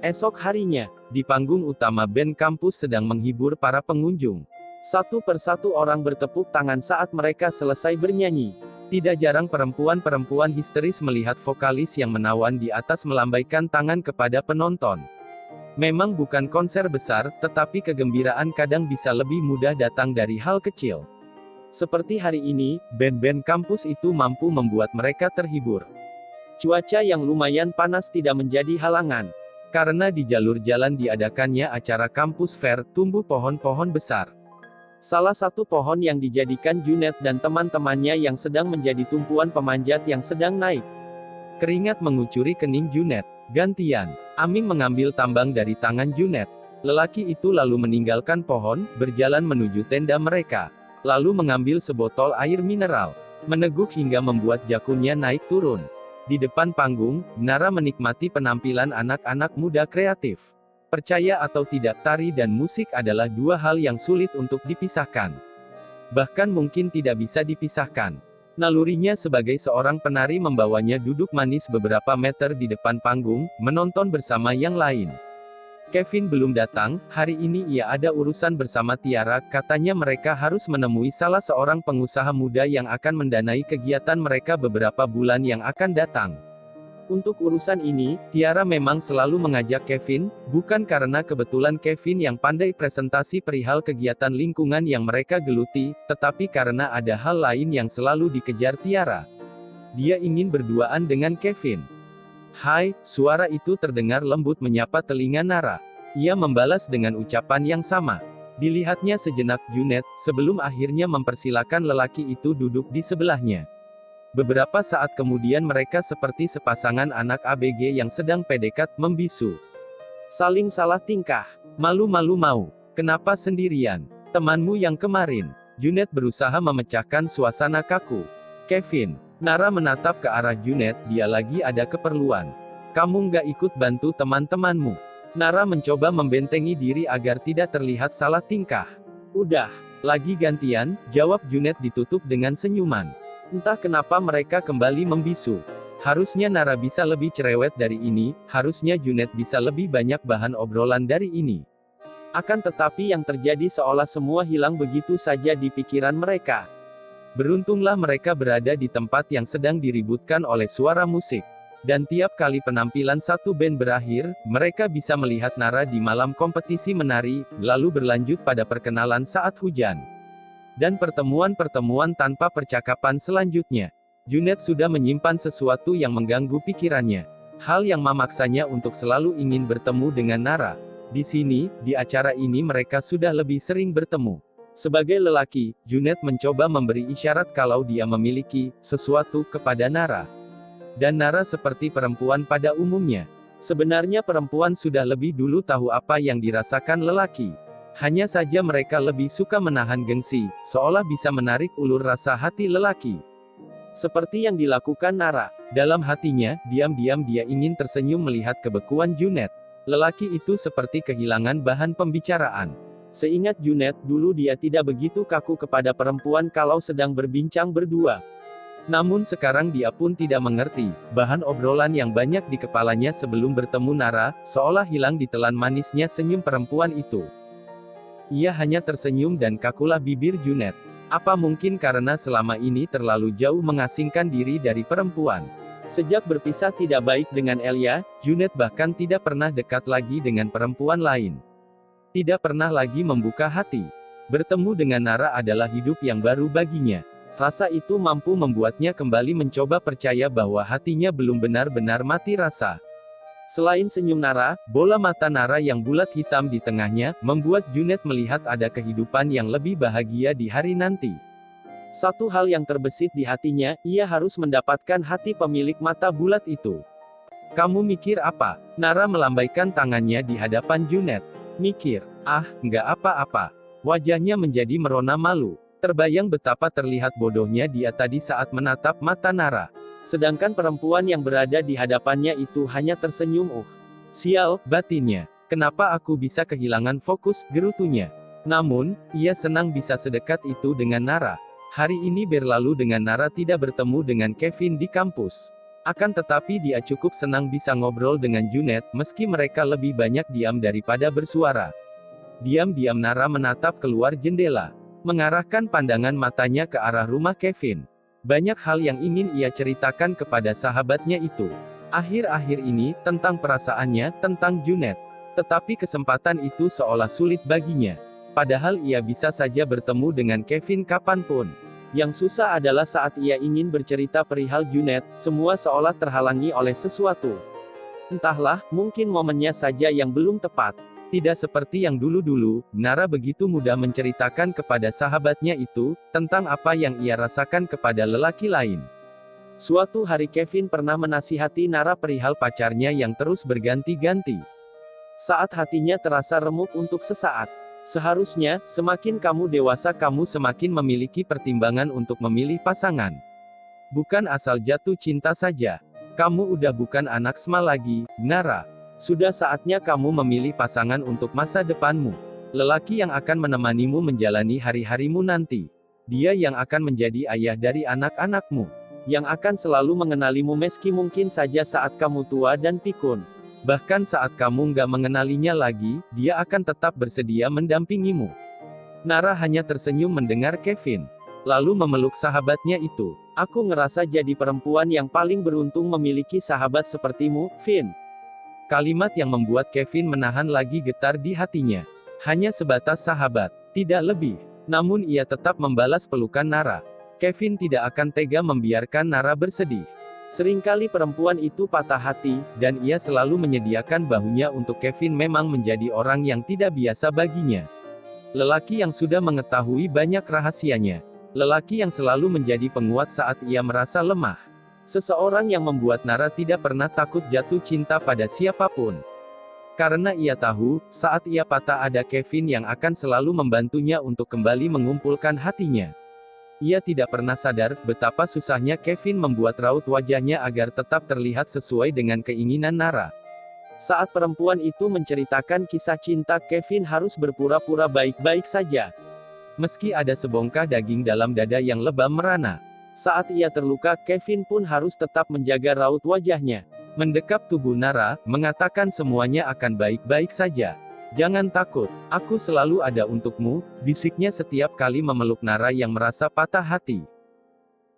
Esok harinya, di panggung utama band kampus sedang menghibur para pengunjung. Satu persatu orang bertepuk tangan saat mereka selesai bernyanyi. Tidak jarang perempuan-perempuan histeris melihat vokalis yang menawan di atas melambaikan tangan kepada penonton. Memang bukan konser besar, tetapi kegembiraan kadang bisa lebih mudah datang dari hal kecil. Seperti hari ini, band-band kampus itu mampu membuat mereka terhibur. Cuaca yang lumayan panas tidak menjadi halangan. Karena di jalur jalan diadakannya acara kampus fair, tumbuh pohon-pohon besar. Salah satu pohon yang dijadikan Junet dan teman-temannya yang sedang menjadi tumpuan pemanjat yang sedang naik. Keringat mengucuri kening Junet. Gantian, Aming mengambil tambang dari tangan Junet. Lelaki itu lalu meninggalkan pohon, berjalan menuju tenda mereka. Lalu mengambil sebotol air mineral. Meneguk hingga membuat jakunnya naik turun. Di depan panggung, Nara menikmati penampilan anak-anak muda kreatif. Percaya atau tidak, tari dan musik adalah dua hal yang sulit untuk dipisahkan. Bahkan mungkin tidak bisa dipisahkan. Nalurinya sebagai seorang penari membawanya duduk manis beberapa meter di depan panggung, menonton bersama yang lain. Kevin belum datang, hari ini ia ada urusan bersama Tiara, katanya mereka harus menemui salah seorang pengusaha muda yang akan mendanai kegiatan mereka beberapa bulan yang akan datang. Untuk urusan ini, Tiara memang selalu mengajak Kevin, bukan karena kebetulan Kevin yang pandai presentasi perihal kegiatan lingkungan yang mereka geluti, tetapi karena ada hal lain yang selalu dikejar Tiara. Dia ingin berduaan dengan Kevin. "Hai," suara itu terdengar lembut menyapa telinga Nara. Ia membalas dengan ucapan yang sama. Dilihatnya sejenak Junet, sebelum akhirnya mempersilakan lelaki itu duduk di sebelahnya. Beberapa saat kemudian mereka seperti sepasangan anak ABG yang sedang PDKT, membisu. Saling salah tingkah. Malu-malu mau. Kenapa sendirian? Temanmu yang kemarin. Junet berusaha memecahkan suasana kaku. Kevin. Nara menatap ke arah Junet, dia lagi ada keperluan. Kamu nggak ikut bantu teman-temanmu? Nara mencoba membentengi diri agar tidak terlihat salah tingkah. Udah, lagi gantian, jawab Junet ditutup dengan senyuman. Entah kenapa mereka kembali membisu. Harusnya Nara bisa lebih cerewet dari ini, harusnya Junet bisa lebih banyak bahan obrolan dari ini. Akan tetapi yang terjadi seolah semua hilang begitu saja di pikiran mereka. Beruntunglah mereka berada di tempat yang sedang diributkan oleh suara musik. Dan tiap kali penampilan satu band berakhir, mereka bisa melihat Nara di malam kompetisi menari, lalu berlanjut pada perkenalan saat hujan. Dan pertemuan-pertemuan tanpa percakapan selanjutnya. Junet sudah menyimpan sesuatu yang mengganggu pikirannya. Hal yang memaksanya untuk selalu ingin bertemu dengan Nara. Di sini, di acara ini mereka sudah lebih sering bertemu. Sebagai lelaki, Junet mencoba memberi isyarat kalau dia memiliki sesuatu kepada Nara. Dan Nara seperti perempuan pada umumnya. Sebenarnya perempuan sudah lebih dulu tahu apa yang dirasakan lelaki. Hanya saja mereka lebih suka menahan gengsi, seolah bisa menarik ulur rasa hati lelaki. Seperti yang dilakukan Nara. Dalam hatinya, diam-diam dia ingin tersenyum melihat kebekuan Junet. Lelaki itu seperti kehilangan bahan pembicaraan. Seingat Junet, dulu dia tidak begitu kaku kepada perempuan kalau sedang berbincang berdua. Namun sekarang dia pun tidak mengerti, bahan obrolan yang banyak di kepalanya sebelum bertemu Nara, seolah hilang ditelan manisnya senyum perempuan itu. Ia hanya tersenyum dan kakulah bibir Junet. Apa mungkin karena selama ini terlalu jauh mengasingkan diri dari perempuan? Sejak berpisah tidak baik dengan Elia, Junet bahkan tidak pernah dekat lagi dengan perempuan lain. Tidak pernah lagi membuka hati. Bertemu dengan Nara adalah hidup yang baru baginya. Rasa itu mampu membuatnya kembali mencoba percaya bahwa hatinya belum benar-benar mati rasa. Selain senyum Nara, bola mata Nara yang bulat hitam di tengahnya, membuat Junet melihat ada kehidupan yang lebih bahagia di hari nanti. Satu hal yang terbesit di hatinya, ia harus mendapatkan hati pemilik mata bulat itu. Kamu mikir apa? Nara melambaikan tangannya di hadapan Junet. Mikir, nggak apa-apa. Wajahnya menjadi merona malu. Terbayang betapa terlihat bodohnya dia tadi saat menatap mata Nara. Sedangkan perempuan yang berada di hadapannya itu hanya tersenyum. Sial, batinnya. Kenapa aku bisa kehilangan fokus, gerutunya. Namun, ia senang bisa sedekat itu dengan Nara. Hari ini berlalu dengan Nara tidak bertemu dengan Kevin di kampus. Akan tetapi dia cukup senang bisa ngobrol dengan Junet, meski mereka lebih banyak diam daripada bersuara. Diam-diam Nara menatap keluar jendela, mengarahkan pandangan matanya ke arah rumah Kevin. Banyak hal yang ingin ia ceritakan kepada sahabatnya itu. Akhir-akhir ini, tentang perasaannya, tentang Junet. Tetapi kesempatan itu seolah sulit baginya. Padahal ia bisa saja bertemu dengan Kevin kapanpun. Yang susah adalah saat ia ingin bercerita perihal Junet, semua seolah terhalangi oleh sesuatu. Entahlah, mungkin momennya saja yang belum tepat. Tidak seperti yang dulu-dulu, Nara begitu mudah menceritakan kepada sahabatnya itu, tentang apa yang ia rasakan kepada lelaki lain. Suatu hari Kevin pernah menasihati Nara perihal pacarnya yang terus berganti-ganti. Saat hatinya terasa remuk untuk sesaat. Seharusnya, semakin kamu dewasa kamu semakin memiliki pertimbangan untuk memilih pasangan. Bukan asal jatuh cinta saja. Kamu udah bukan anak SMA lagi, Nara. Sudah saatnya kamu memilih pasangan untuk masa depanmu. Lelaki yang akan menemanimu menjalani hari-harimu nanti. Dia yang akan menjadi ayah dari anak-anakmu. Yang akan selalu mengenalimu meski mungkin saja saat kamu tua dan pikun. Bahkan saat kamu nggak mengenalinya lagi, dia akan tetap bersedia mendampingimu. Nara hanya tersenyum mendengar Kevin. Lalu memeluk sahabatnya itu. Aku ngerasa jadi perempuan yang paling beruntung memiliki sahabat sepertimu, Vin. Kalimat yang membuat Kevin menahan lagi getar di hatinya. Hanya sebatas sahabat, tidak lebih. Namun ia tetap membalas pelukan Nara. Kevin tidak akan tega membiarkan Nara bersedih. Seringkali perempuan itu patah hati, dan ia selalu menyediakan bahunya untuk Kevin memang menjadi orang yang tidak biasa baginya. Lelaki yang sudah mengetahui banyak rahasianya. Lelaki yang selalu menjadi penguat saat ia merasa lemah. Seseorang yang membuat Nara tidak pernah takut jatuh cinta pada siapapun. Karena ia tahu, saat ia patah ada Kevin yang akan selalu membantunya untuk kembali mengumpulkan hatinya. Ia tidak pernah sadar, betapa susahnya Kevin membuat raut wajahnya agar tetap terlihat sesuai dengan keinginan Nara. Saat perempuan itu menceritakan kisah cinta, Kevin harus berpura-pura baik-baik saja. Meski ada sebongkah daging dalam dada yang lebam merana. Saat ia terluka, Kevin pun harus tetap menjaga raut wajahnya. Mendekap tubuh Nara, mengatakan semuanya akan baik-baik saja. Jangan takut, aku selalu ada untukmu, bisiknya setiap kali memeluk Nara yang merasa patah hati.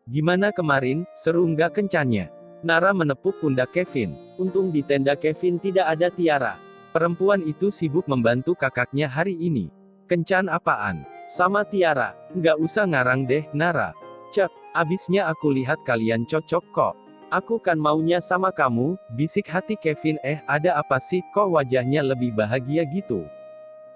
Gimana kemarin, seru nggak kencannya? Nara menepuk pundak Kevin. Untung di tenda Kevin tidak ada Tiara. Perempuan itu sibuk membantu kakaknya hari ini. Kencan apaan? Sama Tiara. Nggak usah ngarang deh, Nara. Cek, abisnya aku lihat kalian cocok kok. Aku kan maunya sama kamu, bisik hati Kevin. Ada apa sih, kok wajahnya lebih bahagia gitu?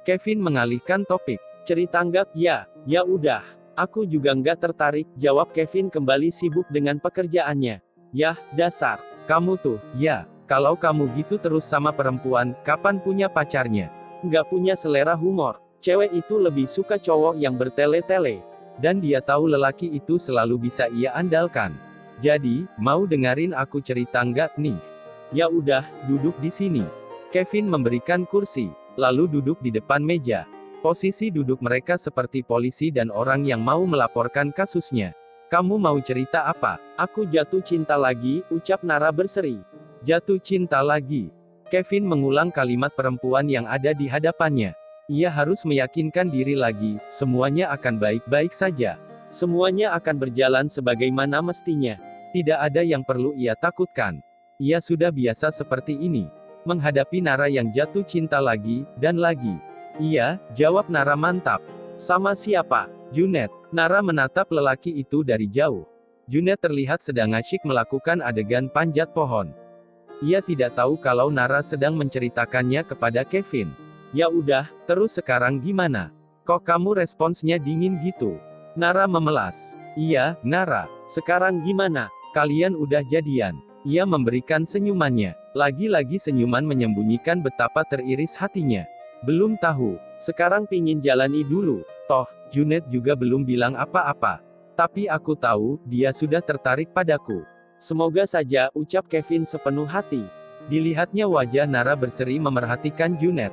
Kevin mengalihkan topik. Cerita nggak? Ya udah. Aku juga nggak tertarik, jawab Kevin kembali sibuk dengan pekerjaannya. Yah, dasar. Kamu tuh, ya, kalau kamu gitu terus sama perempuan, kapan punya pacarnya? Nggak punya selera humor. Cewek itu lebih suka cowok yang bertele-tele. Dan dia tahu lelaki itu selalu bisa ia andalkan. Jadi, mau dengerin aku cerita nggak nih? Ya udah, duduk di sini. Kevin memberikan kursi, lalu duduk di depan meja. Posisi duduk mereka seperti polisi dan orang yang mau melaporkan kasusnya. Kamu mau cerita apa? Aku jatuh cinta lagi, ucap Nara berseri. Jatuh cinta lagi. Kevin mengulang kalimat perempuan yang ada di hadapannya. Ia harus meyakinkan diri lagi, semuanya akan baik-baik saja. Semuanya akan berjalan sebagaimana mestinya. Tidak ada yang perlu ia takutkan. Ia sudah biasa seperti ini. Menghadapi Nara yang jatuh cinta lagi, dan lagi. Iya, jawab Nara mantap. Sama siapa? Junet. Nara menatap lelaki itu dari jauh. Junet terlihat sedang asyik melakukan adegan panjat pohon. Ia tidak tahu kalau Nara sedang menceritakannya kepada Kevin. Ya udah, terus sekarang gimana? Kok kamu responsnya dingin gitu? Nara memelas. Iya, Nara. Sekarang gimana? Kalian udah jadian. Ia memberikan senyumannya. Lagi-lagi senyuman menyembunyikan betapa teriris hatinya. Belum tahu. Sekarang pingin jalani dulu. Toh, Junet juga belum bilang apa-apa. Tapi aku tahu, dia sudah tertarik padaku. Semoga saja, ucap Kevin sepenuh hati. Dilihatnya wajah Nara berseri memerhatikan Junet.